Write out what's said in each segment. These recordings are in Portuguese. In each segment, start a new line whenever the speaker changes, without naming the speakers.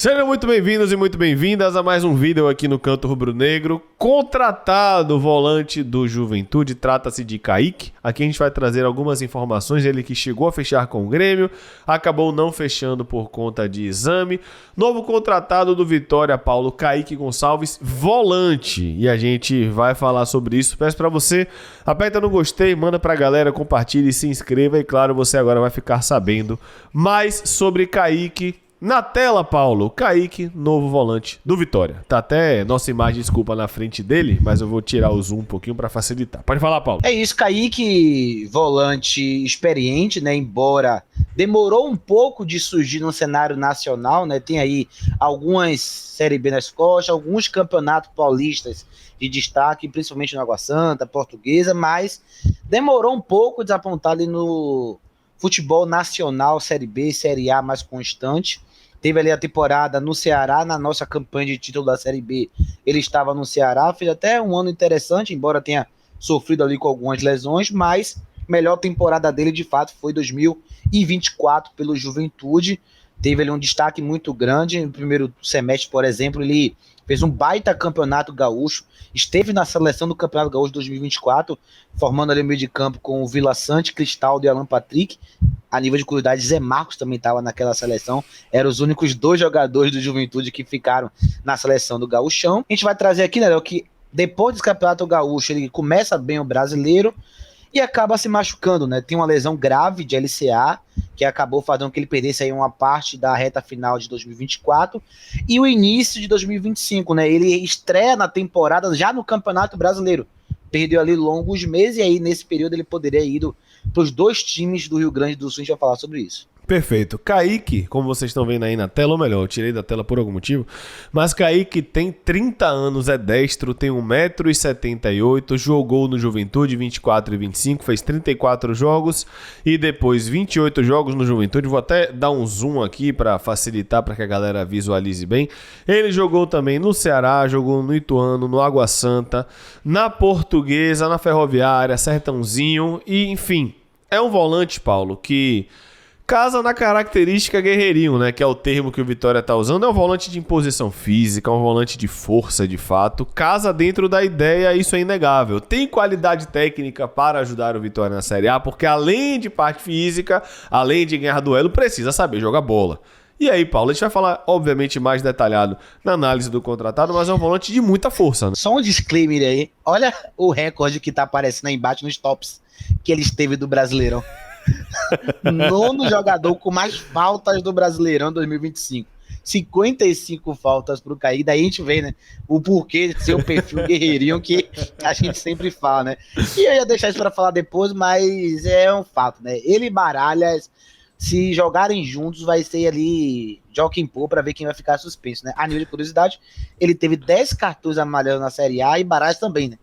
Sejam muito bem-vindos e muito bem-vindas a mais um vídeo aqui no Canto Rubro-Negro. Contratado volante do Juventude, trata-se de Kaique. Aqui a gente vai trazer algumas informações. Ele que chegou a fechar com o Grêmio, acabou não fechando por conta de exame. Novo contratado do Vitória, Paulo, Kaique Gonçalves, volante. E a gente vai falar sobre isso. Peço para você, aperta no gostei, manda pra galera, compartilhe, se inscreva. E claro, você agora vai ficar sabendo mais sobre Kaique. Na tela, Paulo, Kaique, novo volante do Vitória. Tá até nossa imagem, desculpa, na frente dele, mas eu vou tirar o zoom um pouquinho para facilitar. Pode falar, Paulo.
É isso, Kaique, volante experiente, né? Embora demorou um pouco de surgir no cenário nacional, né? Tem aí algumas Série B nas costas, alguns campeonatos paulistas de destaque, principalmente no Água Santa, Portuguesa, mas demorou um pouco desapontado no futebol nacional, Série B, Série A mais constante. Teve ali a temporada no Ceará, na nossa campanha de título da Série B, ele estava no Ceará, fez até um ano interessante, embora tenha sofrido ali com algumas lesões, mas a melhor temporada dele, de fato, foi 2024 pelo Juventude. Teve ali um destaque muito grande, no primeiro semestre, por exemplo, ele fez um baita campeonato gaúcho, esteve na seleção do Campeonato Gaúcho 2024, formando ali o meio de campo com o Vila Sante, Cristaldo e Alan Patrick. A nível de curiosidade, Zé Marcos também estava naquela seleção. Eram os únicos dois jogadores do Juventude que ficaram na seleção do Gaúchão. A gente vai trazer aqui, né, que depois do Campeonato Gaúcho, ele começa bem o brasileiro e acaba se machucando, né? Tem uma lesão grave de LCA, que acabou fazendo com que ele perdesse aí uma parte da reta final de 2024 e o início de 2025, né? Ele estreia na temporada já no Campeonato Brasileiro. Perdeu ali longos meses e aí nesse período ele poderia ir para os dois times do Rio Grande do Sul. A gente vai falar sobre isso.
Perfeito. Kaique, como vocês estão vendo aí na tela, ou melhor, eu tirei da tela por algum motivo, mas Kaique tem 30 anos, é destro, tem 1,78 m, jogou no Juventude 24 e 25, fez 34 jogos e depois 28 jogos no Juventude. Vou até dar um zoom aqui para facilitar, para que a galera visualize bem. Ele jogou também no Ceará, jogou no Ituano, no Água Santa, na Portuguesa, na Ferroviária, Sertãozinho e, enfim, é um volante, Paulo, que casa na característica guerreirinho, né? Que é o termo que o Vitória tá usando. É um volante de imposição física, um volante de força, de fato. Casa dentro da ideia, isso é inegável. Tem qualidade técnica para ajudar o Vitória na Série A, porque além de parte física, além de ganhar duelo, precisa saber jogar bola. E aí, Paulo, a gente vai falar, obviamente, mais detalhado na análise do contratado, mas é um volante de muita força, né?
Só um disclaimer aí. Olha o recorde que tá aparecendo aí embaixo nos tops que ele esteve do Brasileirão. Nono jogador com mais faltas do Brasileirão 2025. 55 faltas pro Kaique. Daí a gente vê, né, o porquê de ser o perfil guerreirinho que a gente sempre fala, né? E eu ia deixar isso para falar depois, mas é um fato, né? Ele e Baralhas, se jogarem juntos, vai ser ali jockey pô para ver quem vai ficar suspenso, né? A nível de curiosidade, ele teve 10 cartões amarelos na Série A e Baralhas também, né?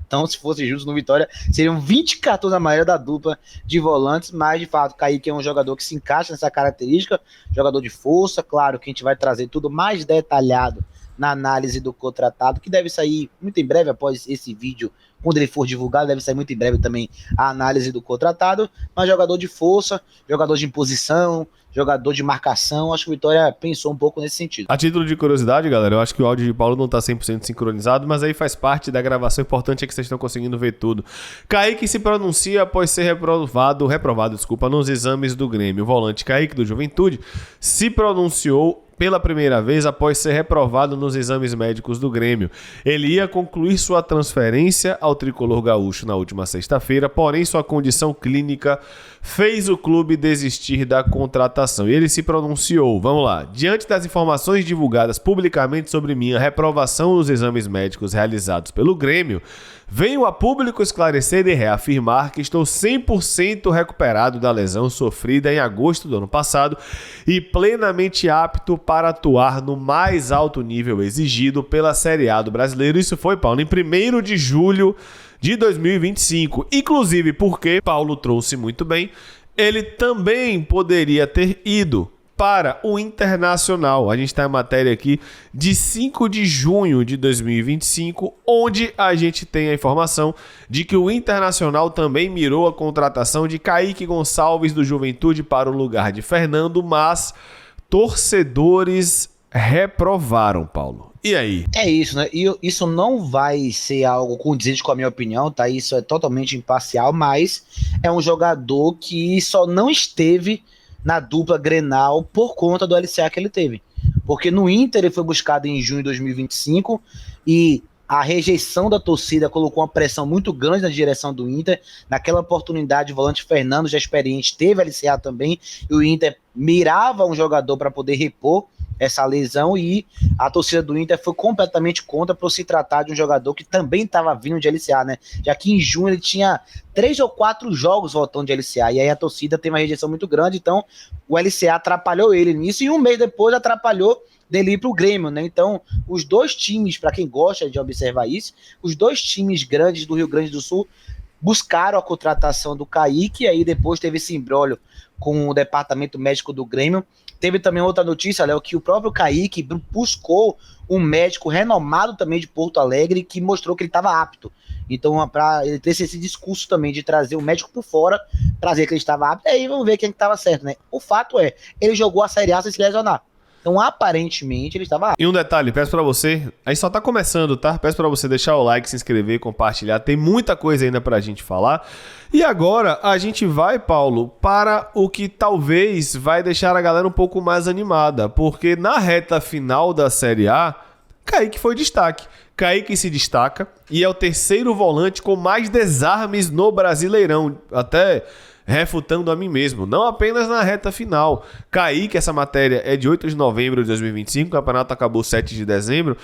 Então, se fosse juntos no Vitória, seriam 20 cartões amarelos da dupla de volantes, mas, de fato, Kaique é um jogador que se encaixa nessa característica, jogador de força, claro que a gente vai trazer tudo mais detalhado na análise do contratado, que deve sair muito em breve após esse vídeo, quando ele for divulgado, deve sair muito em breve também a análise do contratado, mas jogador de força, jogador de imposição, jogador de marcação, acho que o Vitória pensou um pouco nesse sentido.
A título de curiosidade, galera, eu acho que o áudio de Paulo não tá 100% sincronizado, mas aí faz parte da gravação, o importante é que vocês estão conseguindo ver tudo. Kaique se pronuncia após ser reprovado, nos exames do Grêmio. O volante Kaique do Juventude se pronunciou pela primeira vez após ser reprovado nos exames médicos do Grêmio. Ele ia concluir sua transferência ao tricolor gaúcho na última sexta-feira, porém sua condição clínica fez o clube desistir da contratação. E ele se pronunciou, vamos lá. Diante das informações divulgadas publicamente sobre minha reprovação nos exames médicos realizados pelo Grêmio, venho a público esclarecer e reafirmar que estou 100% recuperado da lesão sofrida em agosto do ano passado e plenamente apto para atuar no mais alto nível exigido pela Série A do Brasileiro. Isso foi, Paulo, em 1º de julho de 2025. Inclusive porque, Paulo trouxe muito bem, ele também poderia ter ido para o Internacional. A gente está em matéria aqui de 5 de junho de 2025, onde a gente tem a informação de que o Internacional também mirou a contratação de Kaique Gonçalves do Juventude para o lugar de Fernando, mas torcedores reprovaram, Paulo. E aí?
É isso, né? E isso não vai ser algo condizente com a minha opinião, tá? Isso é totalmente imparcial, mas é um jogador que só não esteve na dupla Grenal por conta do LCA que ele teve. Porque no Inter ele foi buscado em junho de 2025 e a rejeição da torcida colocou uma pressão muito grande na direção do Inter. Naquela oportunidade, o volante Fernando, já experiente, teve LCA também, e o Inter mirava um jogador para poder repor essa lesão, e a torcida do Inter foi completamente contra por se tratar de um jogador que também estava vindo de LCA, né? Já que em junho ele tinha 3 ou 4 jogos voltando de LCA, e aí a torcida tem uma rejeição muito grande, então o LCA atrapalhou ele nisso, e um mês depois atrapalhou dele ir para o Grêmio, né? Então, os dois times, para quem gosta de observar isso, os dois times grandes do Rio Grande do Sul buscaram a contratação do Kaique, e aí depois teve esse imbróglio com o departamento médico do Grêmio. Teve também outra notícia, Léo, que o próprio Kaique buscou um médico renomado também de Porto Alegre que mostrou que ele estava apto. Então, para ele ter esse discurso também de trazer o médico por fora, trazer que ele estava apto, aí vamos ver quem estava certo, né? O fato é, ele jogou a Série A sem se lesionar. Então, aparentemente, ele estava...
E um detalhe, peço pra você, a gente só tá começando, tá? Peço pra você deixar o like, se inscrever, compartilhar. Tem muita coisa ainda pra gente falar. E agora, a gente vai, Paulo, para o que talvez vai deixar a galera um pouco mais animada. Porque na reta final da Série A, Kaique foi destaque. Kaique se destaca e é o terceiro volante com mais desarmes no Brasileirão. Até... refutando a mim mesmo, não apenas na reta final. Kaique, essa matéria é de 8 de novembro de 2025, o campeonato acabou 7 de dezembro.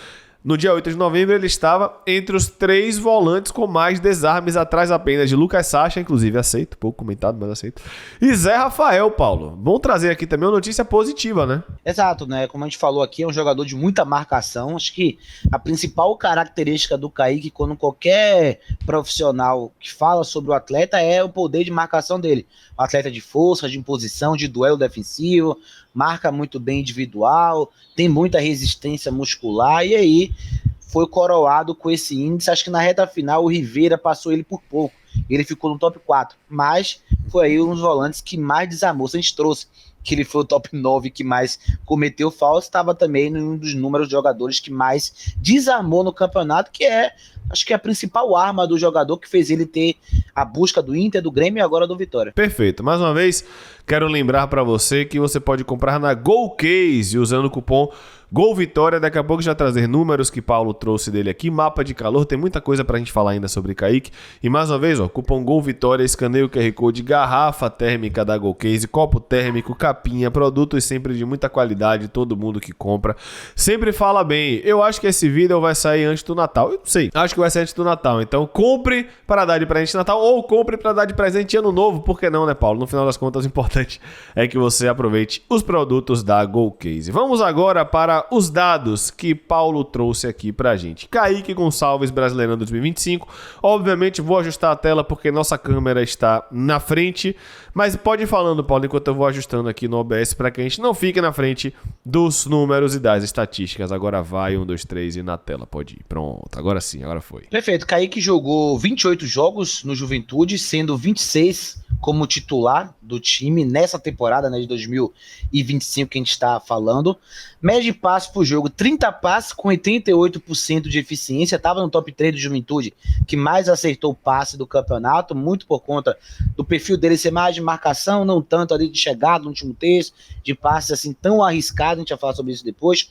No dia 8 de novembro ele estava entre os 3 volantes com mais desarmes, atrás apenas de Lucas Sacha, inclusive aceito, pouco comentado, mas aceito, e Zé Rafael, Paulo. Vamos trazer aqui também uma notícia positiva, né?
Exato, né? Como a gente falou aqui, é um jogador de muita marcação. Acho que a principal característica do Kaique, quando qualquer profissional que fala sobre o atleta, é o poder de marcação dele. Um atleta de força, de imposição, de duelo defensivo, marca muito bem individual, tem muita resistência muscular, e aí foi coroado com esse índice. Acho que na reta final o Rivera passou ele por pouco, ele ficou no top 4, mas foi aí um dos volantes que mais desarmou. Se a gente trouxe que ele foi o top 9 que mais cometeu falta, estava também num dos números de jogadores que mais desarmou no campeonato, que é, acho que é a principal arma do jogador que fez ele ter a busca do Inter, do Grêmio e agora do Vitória.
Perfeito. Mais uma vez, quero lembrar para você que você pode comprar na Golcase usando o cupom GOLVITORIA. Daqui a pouco já trazer números que Paulo trouxe dele aqui, mapa de calor, tem muita coisa pra gente falar ainda sobre Kaique. E mais uma vez, ó, cupom GOLVITORIA, escaneia o QR Code, garrafa térmica da Golcase, copo térmico, capinha, produtos sempre de muita qualidade, todo mundo que compra sempre fala bem. Eu acho que esse vídeo vai sair antes do Natal, eu não sei, acho que vai ser antes do Natal, então compre para dar de presente de Natal ou compre para dar de presente de Ano Novo, por que não, né, Paulo? No final das contas, o importante é que você aproveite os produtos da Golcase. Vamos agora para os dados que Paulo trouxe aqui pra gente. Kaique Gonçalves, Brasileirão 2025. Obviamente vou ajustar a tela porque nossa câmera está na frente, mas pode ir falando, Paulo, enquanto eu vou ajustando aqui no OBS para que a gente não fique na frente dos números e das estatísticas. Agora vai, 1, 2, 3 e na tela, pode ir. Pronto, agora sim, agora foi.
Perfeito, Kaique jogou 28 jogos no Juventude, sendo 26 como titular do time nessa temporada, né, de 2025 que a gente está falando. Média de passe por jogo, 30 passes com 88% de eficiência, estava no top 3 do Juventude, que mais acertou o passe do campeonato, muito por conta do perfil dele ser mais de marcação, não tanto ali de chegada no último terço, de passes assim tão arriscado, a gente vai falar sobre isso depois.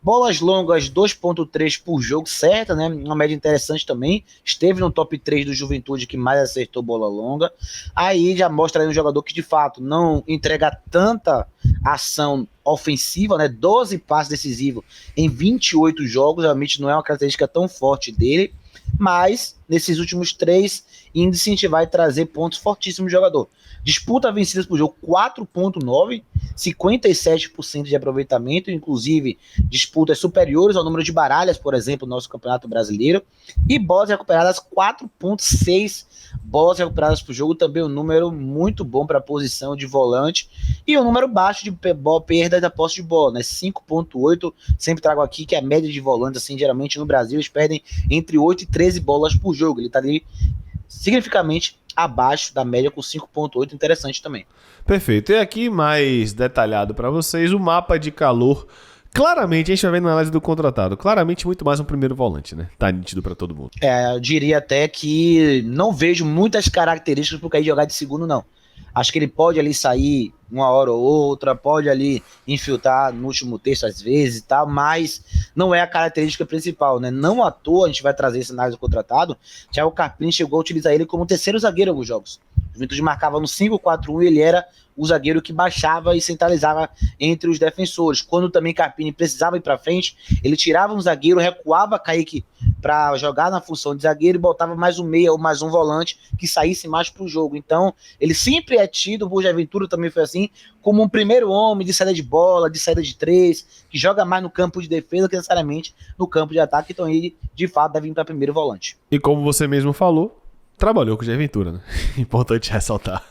Bolas longas, 2.3 por jogo, certa, né, uma média interessante também, esteve no top 3 do Juventude, que mais acertou bola longa. Aí já mostra aí um jogador que de fato não entrega tanta ação ofensiva, né? 12 passes decisivos em 28 jogos, realmente não é uma característica tão forte dele, mas nesses últimos 3 índices a gente vai trazer pontos fortíssimos do jogador. Disputa vencidas por jogo 4.9, 57% de aproveitamento, inclusive disputas superiores ao número de baralhas, por exemplo, no nosso Campeonato Brasileiro, e bolas recuperadas 4.6 bolas recuperadas por jogo, também um número muito bom para a posição de volante, e um número baixo de perda da posse de bola, né? 5.8, sempre trago aqui que a média de volantes, assim, geralmente no Brasil, eles perdem entre 8 e 13 bolas por jogo, ele está ali significativamente abaixo da média com 5.8, interessante também.
Perfeito, e aqui mais detalhado para vocês o mapa de calor Claramente, a gente vai vendo na análise do contratado, claramente muito mais um primeiro volante, né? Tá nítido pra todo mundo.
Eu diria até que não vejo muitas características pro Kaique jogar de segundo, não. Acho que ele pode ali sair uma hora ou outra, pode ali infiltrar no último terço às vezes e tal, mas não é a característica principal, né? Não à toa a gente vai trazer esse análise do contratado. Thiago Carpini chegou a utilizar ele como terceiro zagueiro em alguns jogos. O Juventude marcava no 5-4-1 e ele era o zagueiro que baixava e centralizava entre os defensores. Quando também Carpini precisava ir para frente, ele tirava um zagueiro, recuava Kaique para jogar na função de zagueiro e botava mais um meia ou mais um volante que saísse mais para o jogo. Então, ele sempre é tido, o Boaventura também foi assim, como um primeiro homem de saída de bola, de saída de três, que joga mais no campo de defesa que necessariamente no campo de ataque. Então, ele, de fato, deve vir para primeiro volante.
E como você mesmo falou, trabalhou com o Boaventura, né? Importante ressaltar.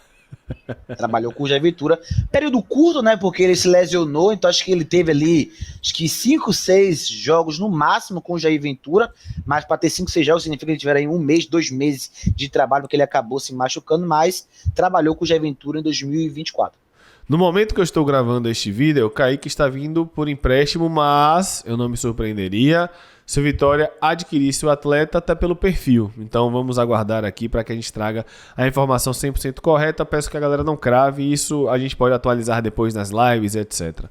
Trabalhou com o Jair Ventura. Período curto, né? Porque ele se lesionou, então acho que ele teve ali, acho que 5, 6 jogos no máximo com o Jair Ventura, mas para ter 5, 6 jogos significa que ele tiver aí 1 mês, 2 meses de trabalho, porque ele acabou se machucando, mas trabalhou com o Jair Ventura em 2024.
No momento que eu estou gravando este vídeo, o Kaique está vindo por empréstimo, mas eu não me surpreenderia se o Vitória adquirisse o atleta até pelo perfil. Então vamos aguardar aqui para que a gente traga a informação 100% correta. Peço que a galera não crave, isso a gente pode atualizar depois nas lives, etc.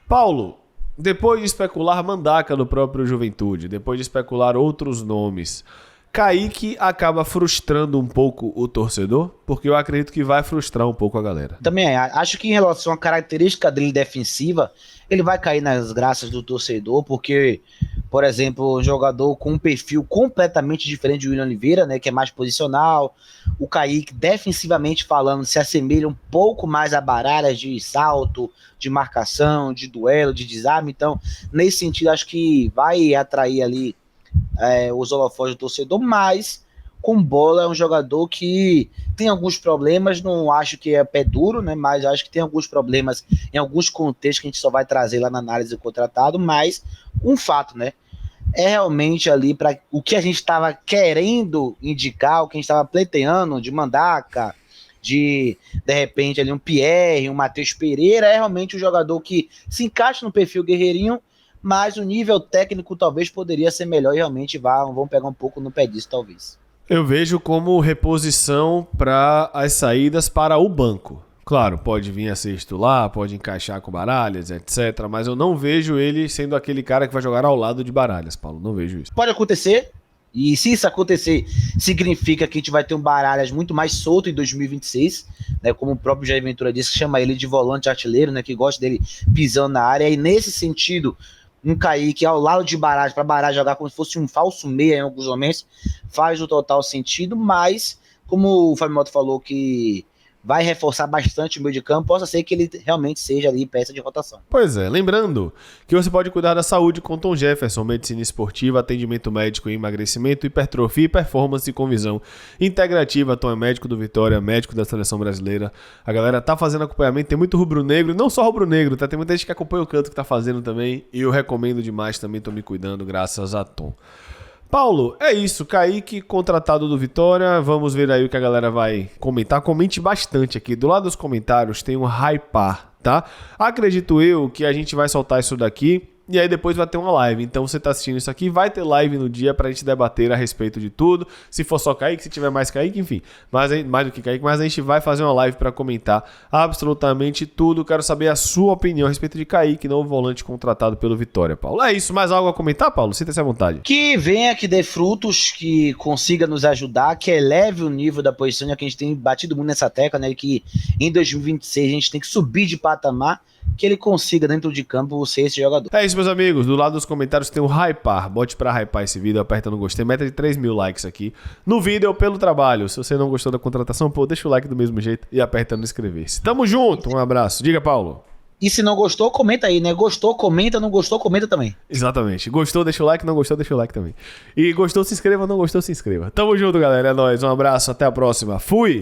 Paulo, depois de especular Mandaca do próprio Juventude, depois de especular outros nomes, Kaique acaba frustrando um pouco o torcedor, porque eu acredito que vai frustrar um pouco a galera.
Também acho que em relação à característica dele defensiva, ele vai cair nas graças do torcedor, porque, por exemplo, um jogador com um perfil completamente diferente de William Oliveira, né, que é mais posicional, o Kaique, defensivamente falando, se assemelha um pouco mais a baralhas de salto, de marcação, de duelo, de desarme. Então, nesse sentido, acho que vai atrair ali os holofotes do torcedor, mas com bola é um jogador que tem alguns problemas, não acho que é pé duro, né, mas acho que tem alguns problemas em alguns contextos que a gente só vai trazer lá na análise do contratado, mas um fato, né, é realmente ali para o que a gente estava querendo indicar, o que a gente estava pleiteando de Mandaca, de repente ali um Pierre, um Matheus Pereira, é realmente um jogador que se encaixa no perfil guerreirinho, mas o nível técnico talvez poderia ser melhor e realmente vão pegar um pouco no pé disso, talvez.
Eu vejo como reposição para as saídas para o banco. Claro, pode vir a ser titular, pode encaixar com Baralhas, etc. Mas eu não vejo ele sendo aquele cara que vai jogar ao lado de Baralhas, Paulo. Não vejo isso.
Pode acontecer, e se isso acontecer, significa que a gente vai ter um Baralhas muito mais solto em 2026, né, como o próprio Jair Ventura disse, que chama ele de volante artilheiro, né, que gosta dele pisando na área, e nesse sentido, um Kaique ao lado de Baralhas, para Baralhas jogar como se fosse um falso meia em alguns momentos, faz o total sentido, mas como o Fábio Mota falou que vai reforçar bastante o meio de campo, possa ser que ele realmente seja ali peça de rotação.
Pois é, lembrando que você pode cuidar da saúde com Tom Jefferson, medicina esportiva, atendimento médico em emagrecimento, hipertrofia e performance com visão integrativa. Tom é médico do Vitória, médico da seleção brasileira. A galera tá fazendo acompanhamento, tem muito rubro-negro, não só rubro-negro, tá? Tem muita gente que acompanha o canto que tá fazendo também, e eu recomendo demais também, tô me cuidando graças a Tom. Paulo, é isso, Kaique, contratado do Vitória, vamos ver aí o que a galera vai comentar, comente bastante aqui, do lado dos comentários tem um hypar, tá? Acredito eu que a gente vai soltar isso daqui e aí depois vai ter uma live, então você tá assistindo isso aqui, vai ter live no dia pra gente debater a respeito de tudo, se for só Kaique, se tiver mais Kaique, enfim, mais do que Kaique, mas a gente vai fazer uma live pra comentar absolutamente tudo, quero saber a sua opinião a respeito de Kaique, novo volante contratado pelo Vitória, Paulo. É isso, mais algo a comentar, Paulo? Sinta-se à vontade.
Que venha, que dê frutos, que consiga nos ajudar, que eleve o nível da posição, já que a gente tem batido muito nessa tecla, né, que em 2026 a gente tem que subir de patamar, que ele consiga dentro de campo ser esse jogador.
É isso, meus amigos, do lado dos comentários tem o hypar, bote pra hypar esse vídeo, aperta no gostei, meta de 3 mil likes aqui no vídeo pelo trabalho. Se você não gostou da contratação, pô, deixa o like do mesmo jeito e aperta no inscrever-se. Tamo junto, um abraço. Diga, Paulo.
E se não gostou, comenta aí, né? Gostou, comenta, não gostou, comenta também.
Exatamente. Gostou, deixa o like, não gostou, deixa o like também. E gostou, se inscreva, não gostou, se inscreva. Tamo junto, galera. É nóis. Um abraço, até a próxima. Fui!